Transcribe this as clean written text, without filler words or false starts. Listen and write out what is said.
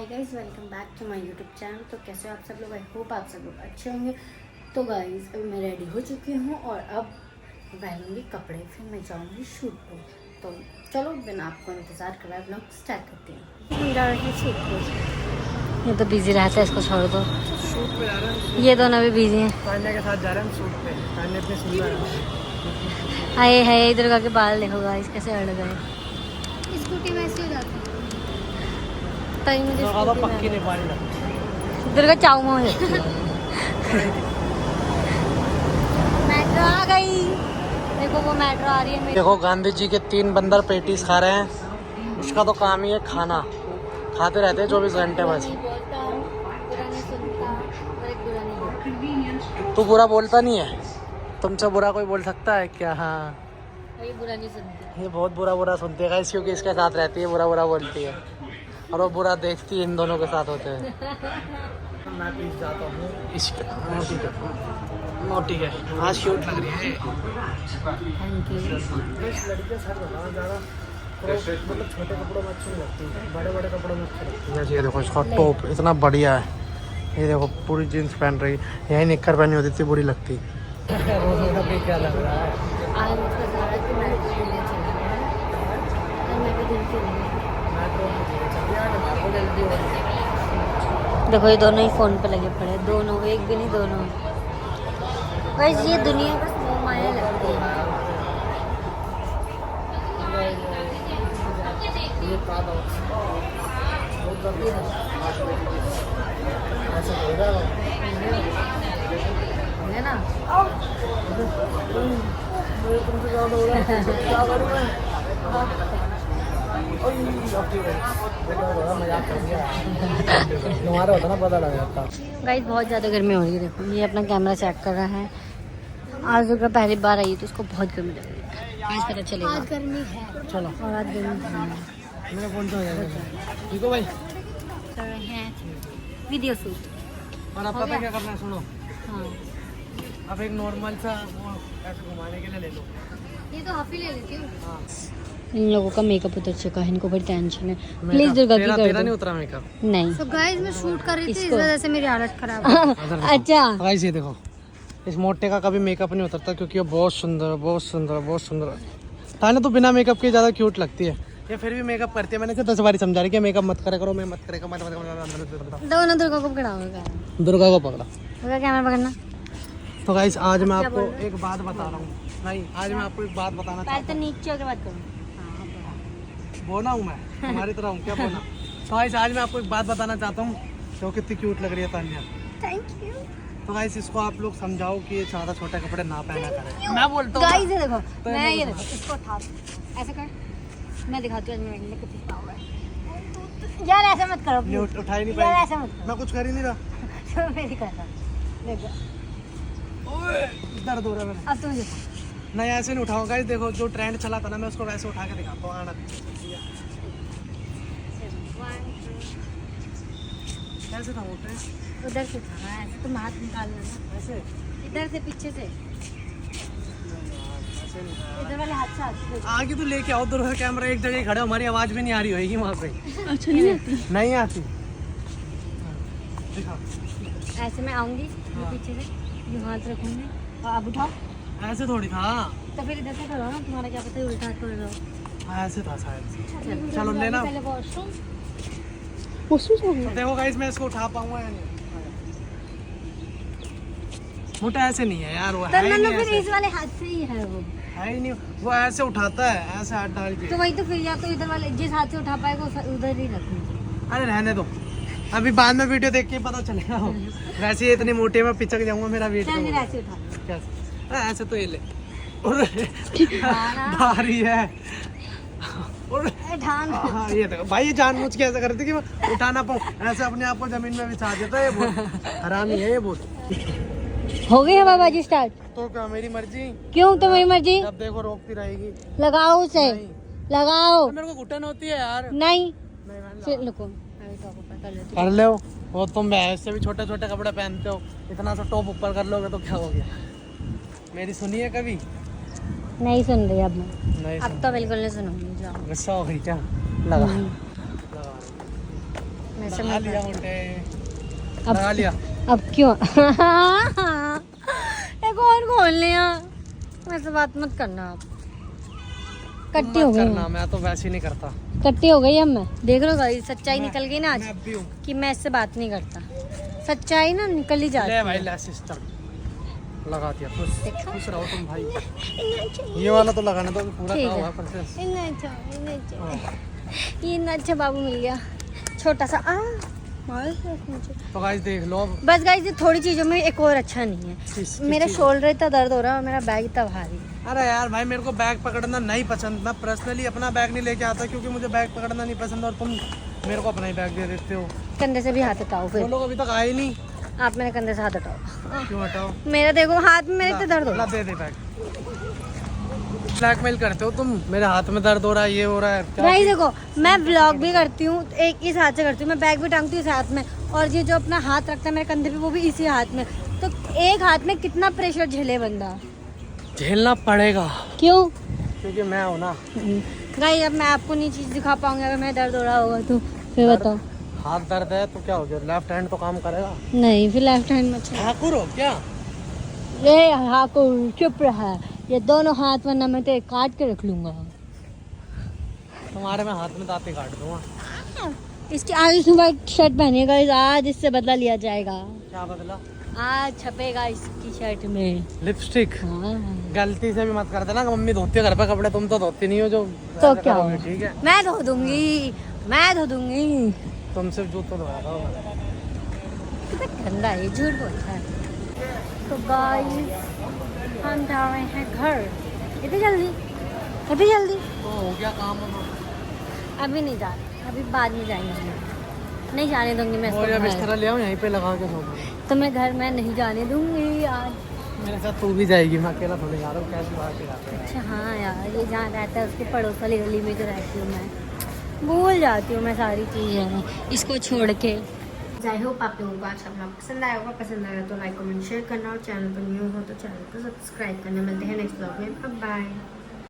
Guys, welcome back to my YouTube channel. तो कैसे हो आप सब लोग? आई होप आप सब लोग अच्छे होंगे। तो गाइस अभी मैं रेडी हो चुकी हूँ और अब पहनूंगी कपड़े, फिर मैं जाऊँगी शूट पे। तो चलो बिना आपको इंतज़ार करवाए ब्लॉग स्टार्ट करते हैं। हम जा रहे हैं शूट पे। ये तो बिजी रहता है, इसको छोड़ दो। शूट पे जा रहे हैं। ये दोनों भी बिजी हैं। तान्या के साथ जा रहे हैं शूट पे। तान्या इतनी सुंदर है। हाय हाय, दुर्गा के बाल देखो गाइस कैसे अड़ गए। स्कूटी में ऐसे हो जाती है। तभी मुझे ज़्यादा पक्की नहीं पानी लगती। दुर्गा चाऊ में मेट्रो आ गई। देखो वो मेट्रो आ रही है। देखो गांधी जी के 3 बंदर पेटीज खा रहे हैं। उसका तो काम ही है खाना, खाते रहते हैं 24 घंटे बस। तू बुरा बोलता नहीं है, तुमसे बुरा कोई बोल सकता है क्या? हाँ, बुरा नहीं सुनती। ये बहुत बुरा सुनती है गाइस, क्योंकि इसके साथ रहती है बुरा बोलती है और वो बुरा देखती है इन दोनों के साथ होते हैं। मैं प्लीज जाता हूँ इसके मोटी है। आज क्यूट लग रही है। Thank you. लड़कियाँ सर बताना ज़्यादा मतलब छोटे कपड़ों में अच्छी नहीं लगती, बड़े कपड़ों में अच्छी लगती है। ये देखो इसका टॉप इतना बढ़िया है। ये देखो पूरी जीन्स पहन रही, यही निक्कर पहनी होती थी बुरी लगती। क्या लग रहा है? आज उसका सारा कि मेट्रो लेने चला है और मैं भी दिल के लिए। देखो ये दोनों ही फोन पे लगे पड़े, दोनों, एक भी नहीं दोनों। गाइस ये दुनिया बस मोह माया लगती है। है ना? तुम्हारा होता ना पता लग जाता। गाइस बहुत ज़्यादा गर्मी हो रही है। देखो ये अपना कैमरा चेक कर रहा है। आज दुर्गा पहली बार आई है तो उसको बहुत गर्मी लग रही है। आज पता चलेगा। आज गर्मी है। चलो और आज गर्मी है। मेरा फोन तो हो जाएगा। ठीक हो भाई? कर रहे हैं वीडियो शूट। और अब पता क्या करना है, सुनो। हाँ अब एक नॉर्मल सा वो ऐसे घुमाने के लिए ले लो। ये तो हाफ ही ले लेती हूँ। हाँ। इन लोगों का मेकअप उतर चुका है, इनको बड़ी टेंशन है। प्लीज दुर्गा की कर तेरा दो। नहीं उतरा मेकअप? नहीं। तो गाइस मैं शूट कर रही थी, इस इसको- वजह से मेरी हालत खराब है। अच्छा गाइस ये देखो, इस मोटे का कभी मेकअप नहीं उतरता क्योंकि वो बहुत सुंदर है। ताने तो बिना मेकअप के ज़्यादा क्यूट लगती है, ये फिर भी मेकअप करती है। मैंने कहा 10 बारी समझा रही कि मेकअप मत करा करो, मैं मत करेगा मत। दो ना, दुर्गा को पकड़ाओगे। दुर्गा को पकड़ा। दुर्गा कैमरा पकड़ना। तो गाइस आज मैं क्या आपको बोल रहे हो? एक बात बता रहा हूँ। नहीं, आज मैं आपको एक बात बताना पहले चाहता तो नीचे होकर बात करो। हूँ। बोना हूँ मैं, तुम्हारी तरह हूँ क्या बोना। तो गाइस आज मैं आपको एक बात बताना चाहता हूँ, जो कितनी क्यूट लग रही है तान्या। Thank you. तो गाइस इसको आप लोग समझाओ कि ये ज़्यादा छोटे कपड़े ना पहना करें। मैं बोलता हूँ गाइस ये देखो, तो मैं ये देखो। देखो, इसको उठा ऐसे कर, मैं दिखाती हूँ मैंने कुछ लिखा हुआ है। यार ऐसा मत करो ये please। उठा ही नहीं यार पाएगी। ऐसा मत करो। मैं कुछ कर ही नहीं रहा। तो मेरी कर देखो, दर्द हो रहा है मेरा। अब तुम दिखा। नहीं ऐसे नहीं उठाऊंगा गाइस। देखो जो ट्रेंड चला था ना, मैं उसको वैसे उठा के दिखाता हूँ। आना कैसे था वो ट्रेंड? उधर से था ऐसे, तुम हाथ निकाल लो ना, ऐसे इधर से पीछे से, ऐसे नहीं था। इधर वाले हाथ से हाथ। आगे तो लेके आओ दुर्गा कैमरा, एक जगह खड़े हो, हमारी आवाज भी नहीं आ रही होगी वहाँ पे। अच्छा नहीं आती। नहीं आती। दिखा, ऐसे मैं आऊंगी, ये पीछे से ये हाथ रखूंगी और अब उठाओ। ऐसे थोड़ी था। तो फिर इधर से करो ना, तुम्हारा क्या पता है उल्टा हाथ कर रहा ऐसे था शायद। हो। चलो लेना। पहले वॉशरूम। तो देखो गाइस मैं इसको उठा पाऊंगा या नहीं? मोटा ऐसे नहीं है यार, वो तो है ही ना नहीं फिर ऐसे। इस वाले हाथ से ही है वो। है ही नहीं, वो ऐसे उठाता है, ऐसे हाथ डाल के। तो वही तो फिर या तो इधर वाले जिस हाथ से उठा पाएगा उधर ही रखना। अरे रहने दो, अभी बाद में वीडियो देख के पता चलेगा। वैसे ही इतनी मोटी मैं पिचक जाऊंगा, मेरा वेट चल फिर ऐसे उठा। कैसे? ऐसे तो ये ले। और भारी है। और ठान। हाँ ये देखो भाई, ये जानबूझ के ऐसा करती कि मैं उठा ना पाऊँ, ऐसे अपने आप को जमीन में बिछा देता है। ये बहुत हरामी है ये बहुत। हो गई है बाबा जी स्टार्ट। तो क्या मेरी मर्जी? क्यों तुम्हारी मर्जी? जब देखो रोकती रहेगी। लगाओ उसे, नहीं। लगाओ। तो मेरे को घुटन होती है यार। नहीं नहीं मैं फिर रुको, अभी टॉप ऊपर कर लेती कर ले वो, तुम ऐसे भी छोटे छोटे कपड़े पहनते हो, इतना सा टॉप ऊपर कर लोगे तो क्या हो गया? मेरी सुनिए कभी? हूँ। नहीं सुन रही अब मैं, नहीं अब तो बिल्कुल नहीं सुनूंगी। जाओ गुस्सा हो गई क्या? लगा हम्म। लगा। मैं ऐसे लगा मत लिया कर। मुंडे, लगा लिया। अब क्यों एक और खोल लिया। ऐसे बात मत करना आप। कट्टी हो मत गई करना, मैं। मैं तो वैसे ही नहीं करता। कट्टी हो गई अब मैं। देख लो भाई सच्चाई निकल गई ना आज मैं अब भी हूँ। कि मैं इससे बात नहीं करता। सच्चाई ना निकल ही जाती ले भाई है। ले सिस्टम लगा दिया। खुश देखा? खुश रहो तुम भाई। ये वाला तो लगाने दो, पूरा ठीक कहा है। हुआ है प्रोसेस। ये इतना अच्छा बाबू मिल गया छोटा सा। तो गाइस देख लो अब। बस गाइस ये थोड़ी चीजों में एक और अच्छा नहीं है। किसकी मेरा चीज़? शोल्डर इतना दर्द हो रहा है और मेरा बैग इतना भारी। अरे यार भाई मेरे को बैग पकड़ना नहीं पसंद। मैं पर्सनली अपना बैग नहीं लेके आता क्योंकि मुझे बैग पकड़ना नहीं पसंद, और तुम मेरे को अपना ही बैग दे देते हो। कंधे से भी हाथ हटाओ वो फिर। लोग अभी तक आए नहीं। आप मेरे कंधे से हाथ हटाओ। क्यों हटाओ? मेरा देखो हाथ में मेरे इतना दर्द हो ला रहा है। दे दे बैग। ब्लैकमेल करते हो तुम, मेरे हाथ में दर्द हो रहा है, ये हो रहा है क्या? भाई देखो मैं व्लॉग भी करती हूँ एक इस हाथ से करती हूँ, मैं बैग भी टांगती हूँ इस हाथ में, और ये जो अपना हाथ रखता है मेरे कंधे पे वो भी इसी हाथ में। तो एक हाथ में कितना प्रेशर झेले बंदा। झेलना पड़ेगा क्यों? क्योंकि मैं हूं ना। गाइस अब मैं आपको नहीं चीज दिखा पाऊंगी अगर मैं दर्द हो रहा होगा तो फिर बताओ। हाथ दर्द है तो क्या हो गया, लेफ्ट हैंड तो काम करेगा। नहीं फिर लेफ्ट हैंड में अच्छा। ठाकुर हो क्या? ये हाँ को चुप रहा है, ये दोनों हाथ वरना मैं तो काट के रख लूंगा। तुम्हारे मैं हाथ में दांते काट दूंगा। इसकी आज इसने व्हाइट शर्ट पहनी है गाइस, आज इससे बदला लिया जाएगा। क्या बदला? आज छपेगा इसकी शर्ट में लिपस्टिक। हाँ। गलती से भी मत कर देना, मम्मी धोती है घर पे कपड़े, तुम तो धोती नहीं हो जो। तो ऐसा क्या करोगे, हुआ? ठीक है? मैं धो दूंगी, मैं धो दूंगी। तुम सिर्फ जूतों धोया था। कितना गंदा है, झूठ बोलता है। तो गाइस हम जा रहे हैं घर। इतनी जल्दी, इतनी जल्दी? तो हो गया काम। अभी नहीं जा रहे, अभी बाद में जाएंगे। नहीं जाने दूंगी मैं इसको और या घर। बिस्तर ले आओ, यहीं पे लगा के सो। तो मैं घर में नहीं जाने दूंगी आज। मेरे साथ तू भी जाएगी, मैं अकेला थोड़ी जा रहा हूँ। कैसी बात है? अच्छा हाँ यार, ये जहाँ रहता है उसके पड़ोस वाली गली में जो रहती हूँ मैं, भूल जाती हूँ मैं सारी चीज़ें इसको छोड़ के। आई होप आप लोगों को आज अपना पसंद आया होगा। पसंद आया तो लाइक कमेंट शेयर करना, और चैनल पर न्यू हो तो चैनल को सब्सक्राइब करना। मिलते हैं नेक्स्ट ब्लॉग में। बाय।